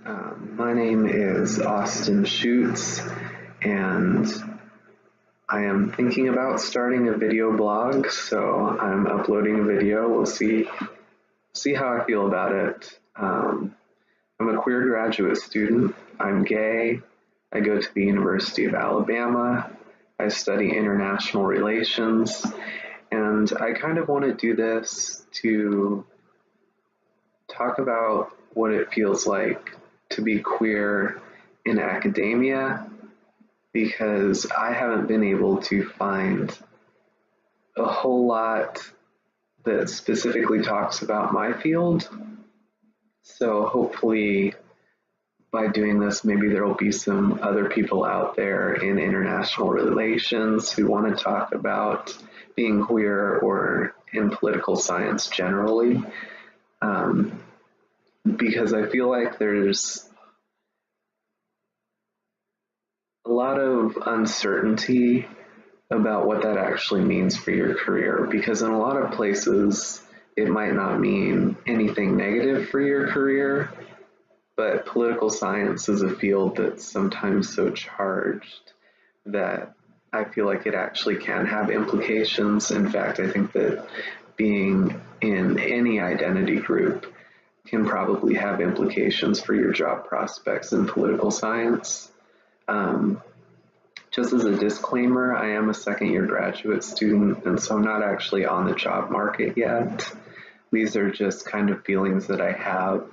My name is Austin Schutz, and I am thinking about starting a video blog, so I'm uploading a video. We'll see how I feel about it. I'm a queer graduate student. I'm gay. I go to the University of Alabama. I study international relations, and I kind of want to do this to talk about what it feels like to be queer in academia, because I haven't been able to find a whole lot that specifically talks about my field. So hopefully by doing this, maybe there will be some other people out there in international relations who want to talk about being queer or in political science generally. Because I feel like there's a lot of uncertainty about what that actually means for your career, because in a lot of places it might not mean anything negative for your career, but political science is a field that's sometimes so charged that I feel like it actually can have implications. In fact, I think that being in any identity group can probably have implications for your job prospects in political science. Just as a disclaimer, I am a second-year graduate student, and so I'm not actually on the job market yet. These are just kind of feelings that I have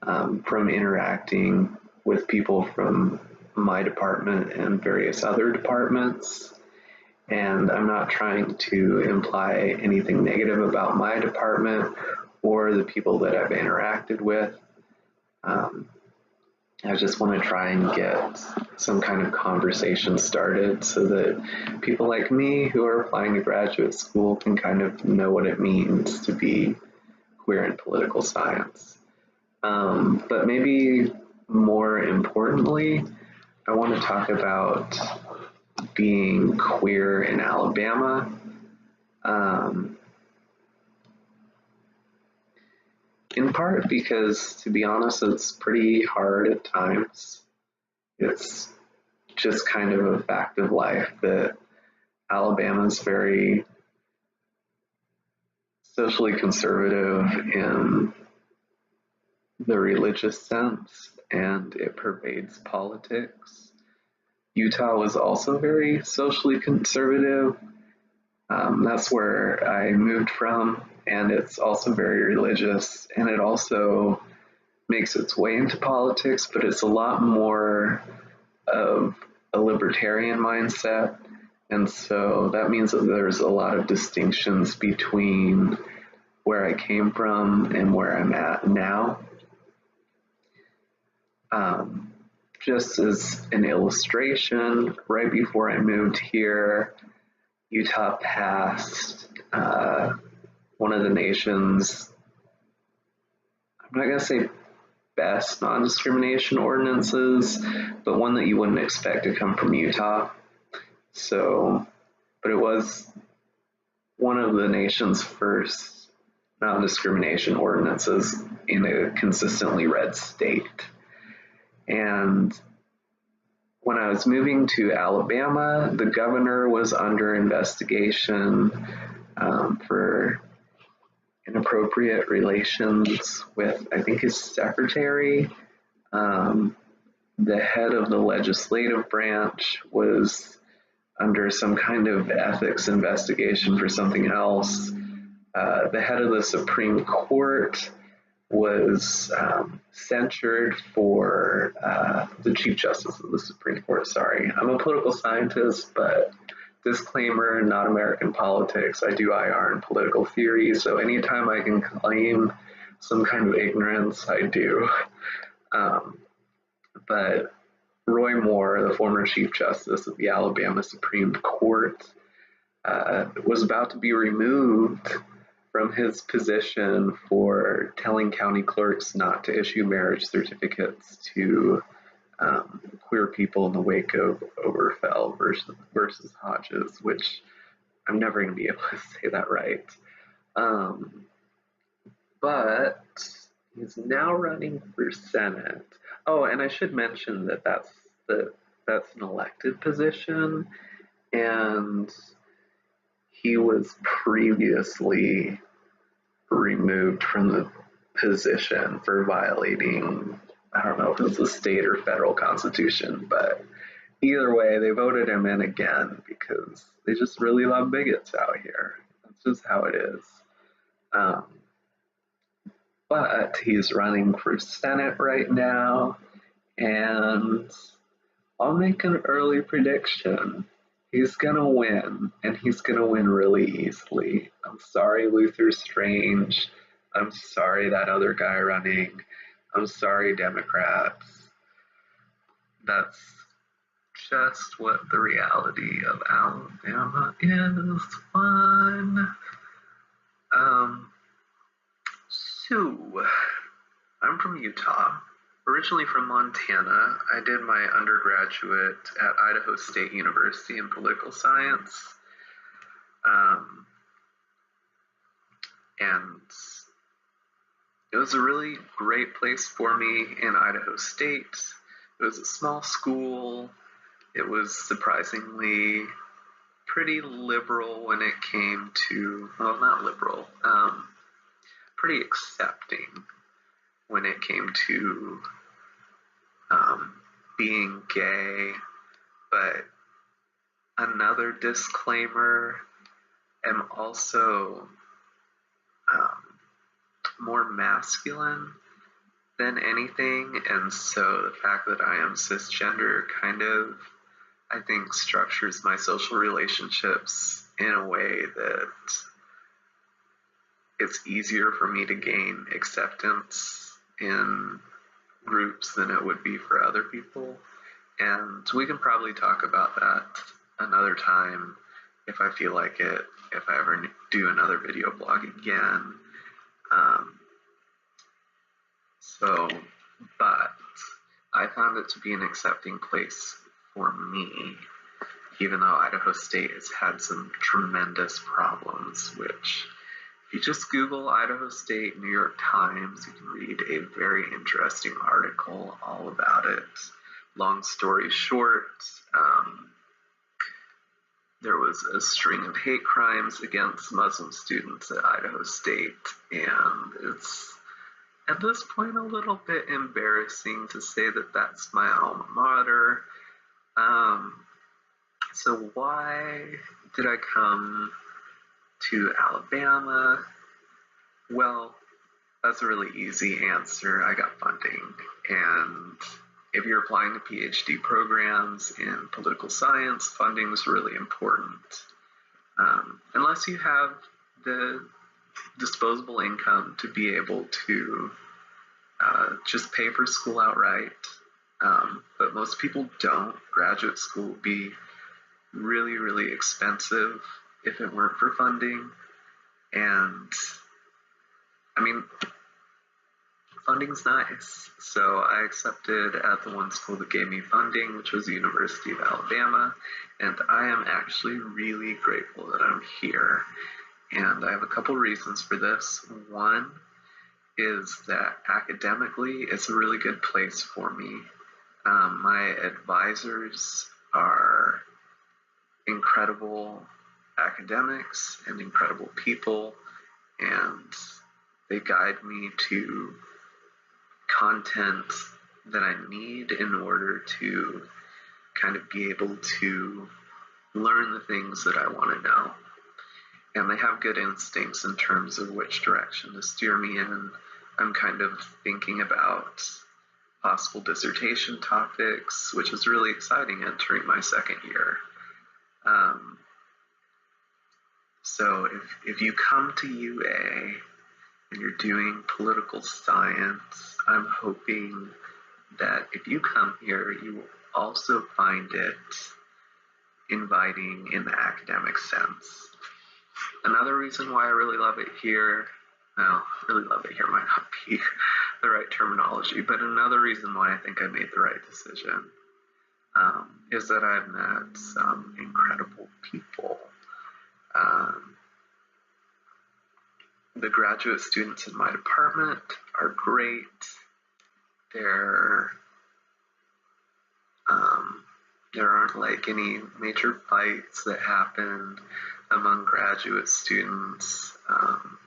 from interacting with people from my department and various other departments. And I'm not trying to imply anything negative about my department or the people that I've interacted with. I just want to try and get some kind of conversation started so that people like me who are applying to graduate school can kind of know what it means to be queer in political science. But maybe more importantly, I want to talk about being queer in Alabama. In part because, to be honest, it's pretty hard at times. It's just kind of a fact of life that Alabama's very socially conservative in the religious sense, and it pervades politics. Utah was also very socially conservative. That's where I moved from, and it's also very religious, and it also makes its way into politics, but it's a lot more of a libertarian mindset. And so that means that there's a lot of distinctions between where I came from and where I'm at now. Just as an illustration, right before I moved here, Utah passed one of the nation's, I'm not going to say best non-discrimination ordinances, but one that you wouldn't expect to come from Utah. So, but it was one of the nation's first non-discrimination ordinances in a consistently red state. And when I was moving to Alabama, the governor was under investigation for inappropriate relations with, I think, his secretary. The head of the legislative branch was under some kind of ethics investigation for something else. The head of the Supreme Court was censured for the Chief Justice of the Supreme Court. Sorry, I'm a political scientist, but disclaimer, not American politics. I do IR in political theory, so anytime I can claim some kind of ignorance, I do. But Roy Moore, the former Chief Justice of the Alabama Supreme Court, was about to be removed from his position for telling county clerks not to issue marriage certificates to queer people in the wake of Oberfell versus Hodges, which I'm never going to be able to say that right. But He's now running for Senate. Oh, and I should mention that that's an elected position, and he was previously removed from the position for violating, I don't know if it was the state or federal constitution, but either way, they voted him in again because they just really love bigots out here. That's just how it is. Um, but he's running for Senate right now, and I'll make an early prediction. He's gonna win, and he's gonna win really easily. I'm sorry, Luther Strange. I'm sorry, that other guy running. I'm sorry, Democrats. That's just what the reality of Alabama is. Fun. Um, so, I'm from Utah. Originally from Montana, I did my undergraduate at Idaho State University in political science. And it was a really great place for me in Idaho State. It was a small school. It was surprisingly pretty liberal when it came to, well, not liberal, pretty accepting when it came to being gay. But another disclaimer, I'm also more masculine than anything, and so the fact that I am cisgender kind of, I think, structures my social relationships in a way that it's easier for me to gain acceptance in groups than it would be for other people. And we can probably talk about that another time if I feel like it, if I ever do another video blog again. But I found it to be an accepting place for me, even though Idaho State has had some tremendous problems, which if you just Google Idaho State, New York Times, you can read a very interesting article all about it. Long story short, there was a string of hate crimes against Muslim students at Idaho State, and it's at this point a little bit embarrassing to say that that's my alma mater. So why did I come to Alabama? Well, that's a really easy answer. I got funding, and if you're applying to PhD programs in political science, funding is really important. Unless you have the disposable income to be able to just pay for school outright. But most people don't. Graduate school would be really, really expensive if it weren't for funding. And I mean, funding's nice. So I accepted at the one school that gave me funding, which was the University of Alabama. And I am actually really grateful that I'm here. And I have a couple reasons for this. One is that academically, it's a really good place for me. My advisors are incredible academics and incredible people, and they guide me to content that I need in order to kind of be able to learn the things that I want to know. And they have good instincts in terms of which direction to steer me in. I'm kind of thinking about possible dissertation topics, which is really exciting entering my second year. So if you come to UA and you're doing political science, I'm hoping that if you come here, you will also find it inviting in the academic sense. Another reason why I really love it here, well, really love it here might not be the right terminology, but another reason why I think I made the right decision is that I've met some incredible people. The graduate students in my department are great. There aren't like any major fights that happen among graduate students.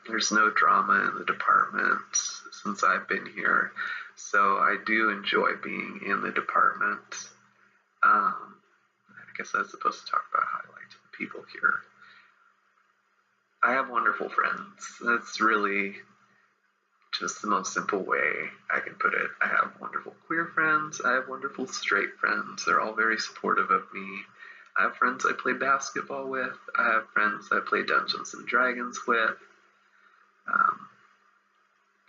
There's no drama in the department since I've been here, so I do enjoy being in the department. I guess I was supposed to talk about how I like the people here. I have wonderful friends. That's really just the most simple way I can put it. I have wonderful queer friends. I have wonderful straight friends. They're all very supportive of me. I have friends I play basketball with. I have friends I play Dungeons and Dragons with.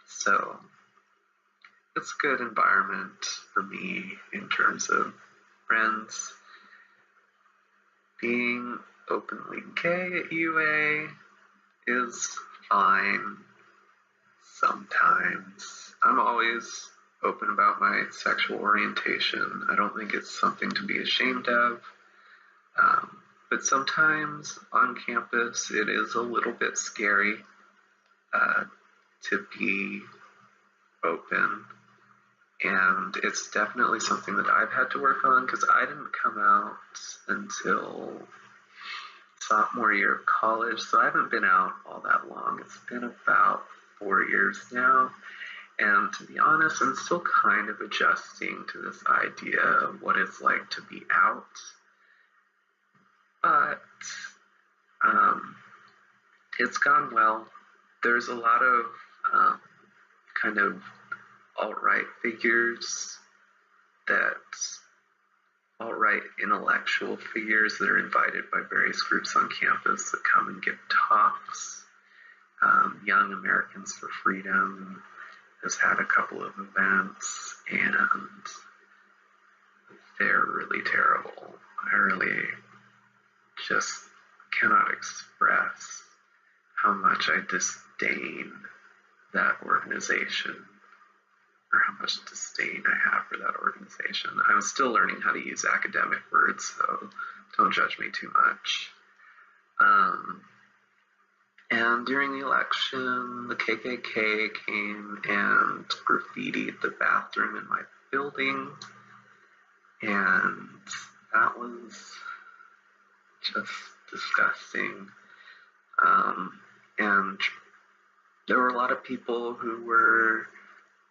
So it's a good environment for me in terms of friends. Being openly gay at UA is fine sometimes. I'm always open about my sexual orientation. I don't think it's something to be ashamed of. But sometimes on campus it is a little bit scary to be open. And it's definitely something that I've had to work on because I didn't come out until sophomore year of college, so I haven't been out all that long. It's been about 4 years now, and to be honest, I'm still kind of adjusting to this idea of what it's like to be out. But it's gone well. There's a lot of kind of alt-right figures, alt-right intellectual figures that are invited by various groups on campus that come and give talks. Young Americans for Freedom has had a couple of events, and they're really terrible. I really just cannot express how much I disdain that organization, or how much disdain I have for that organization. I'm still learning how to use academic words, so don't judge me too much. And during the election, the KKK came and graffitied the bathroom in my building, and that was just disgusting. And there were a lot of people who were,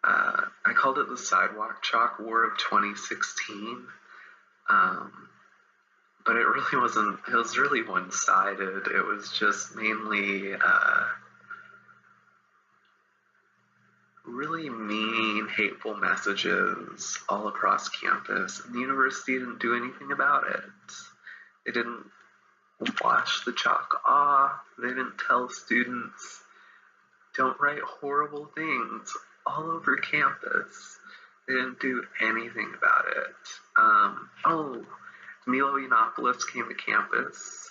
I called it the Sidewalk Chalk War of 2016, but it really wasn't. It was really one-sided. It was just mainly really mean, hateful messages all across campus, and the university didn't do anything about it. They didn't wash the chalk off. They didn't tell students, don't write horrible things all over campus. They didn't do anything about it. Milo Yiannopoulos came to campus.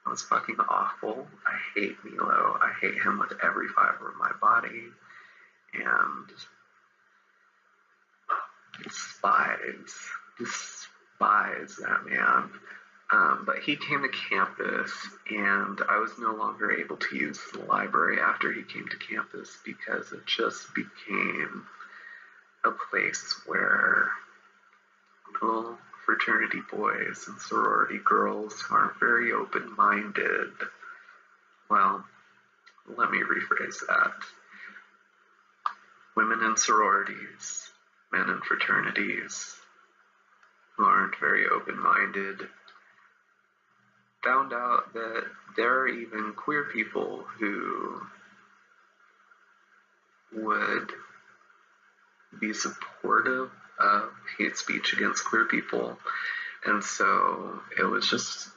It was fucking awful. I hate Milo. I hate him with every fiber of my body. And despise that man. But he came to campus, and I was no longer able to use the library after he came to campus because it just became a place where little fraternity boys and sorority girls who aren't very open-minded. Well, let me rephrase that. Women in sororities, men in fraternities who aren't very open-minded found out that there are even queer people who would be supportive of hate speech against queer people. And so it was just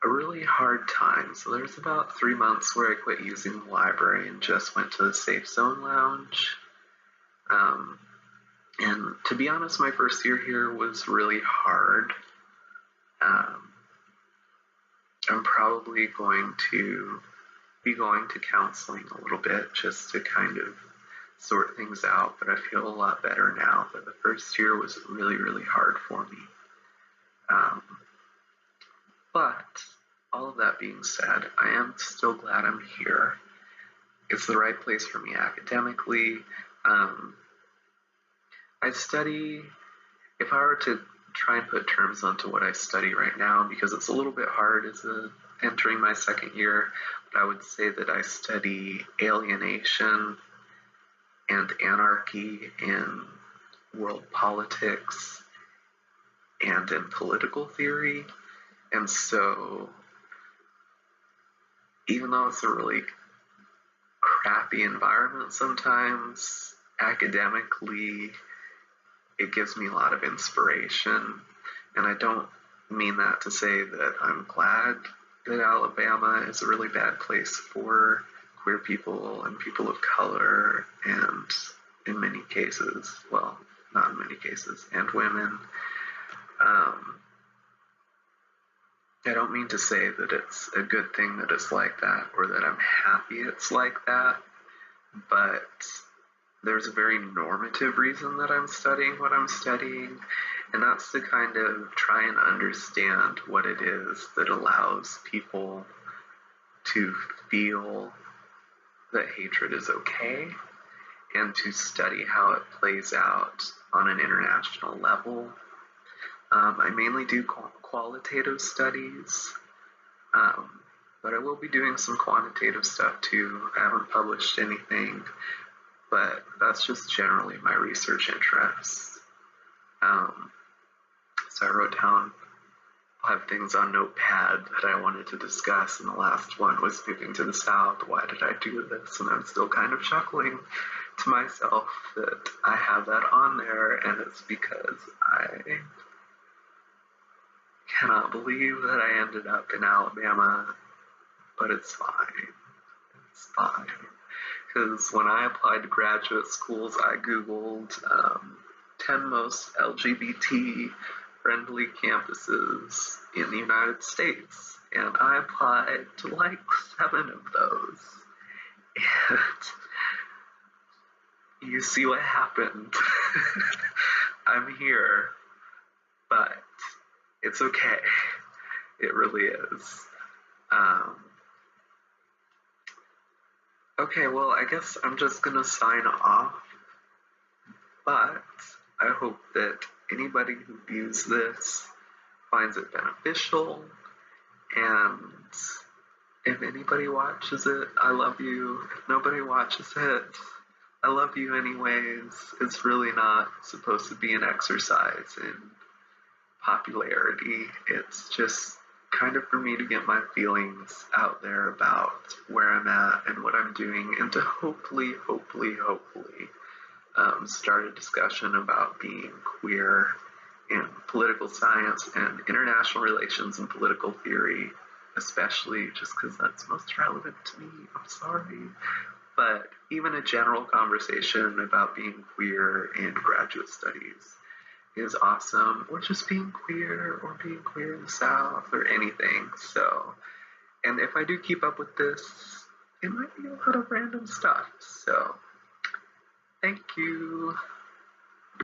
a really hard time. So there's about 3 months where I quit using the library and just went to the Safe Zone Lounge. And to be honest, my first year here was really hard. I'm probably going to be going to counseling a little bit just to kind of sort things out, but I feel a lot better now. But the first year was really, really hard for me. But all of that being said, I am still glad I'm here. it's the right place for me academically. I study, if I were to try and put terms onto what I study right now, because it's a little bit hard as entering my second year, but I would say that I study alienation and anarchy in world politics and in political theory. And so, even though it's a really crappy environment sometimes, academically, it gives me a lot of inspiration. And I don't mean that to say that I'm glad that Alabama is a really bad place for queer people and people of color, and in many cases, well, not in many cases, and women. I don't mean to say that it's a good thing that it's like that, or that I'm happy it's like that, but there's a very normative reason that I'm studying what I'm studying, and that's to kind of try and understand what it is that allows people to feel that hatred is okay, and to study how it plays out on an international level. I mainly do qualitative studies, but I will be doing some quantitative stuff too. I haven't published anything, but that's just generally my research interests. So I wrote down 5 things on Notepad that I wanted to discuss, and the last one was moving to the South. Why did I do this? And I'm still kind of chuckling to myself that I have that on there, and it's because I cannot believe that I ended up in Alabama, but it's fine. It's fine. Because when I applied to graduate schools, I Googled 10 most LGBT-friendly campuses in the United States, and I applied to like 7 of those. And you see what happened. I'm here, but it's okay. It really is. Okay, well, I guess I'm just gonna sign off, but I hope that anybody who views this finds it beneficial, and if anybody watches it, I love you. If nobody watches it, I love you anyways. It's really not supposed to be an exercise in popularity. It's just kind of for me to get my feelings out there about where I'm at and what I'm doing, and to hopefully start a discussion about being queer in political science and international relations and political theory, especially just because that's most relevant to me. I'm sorry. But even a general conversation about being queer in graduate studies is awesome, or just being queer, or being queer in the South, or anything. So, and if I do keep up with this, it might be a lot of random stuff. So, thank you.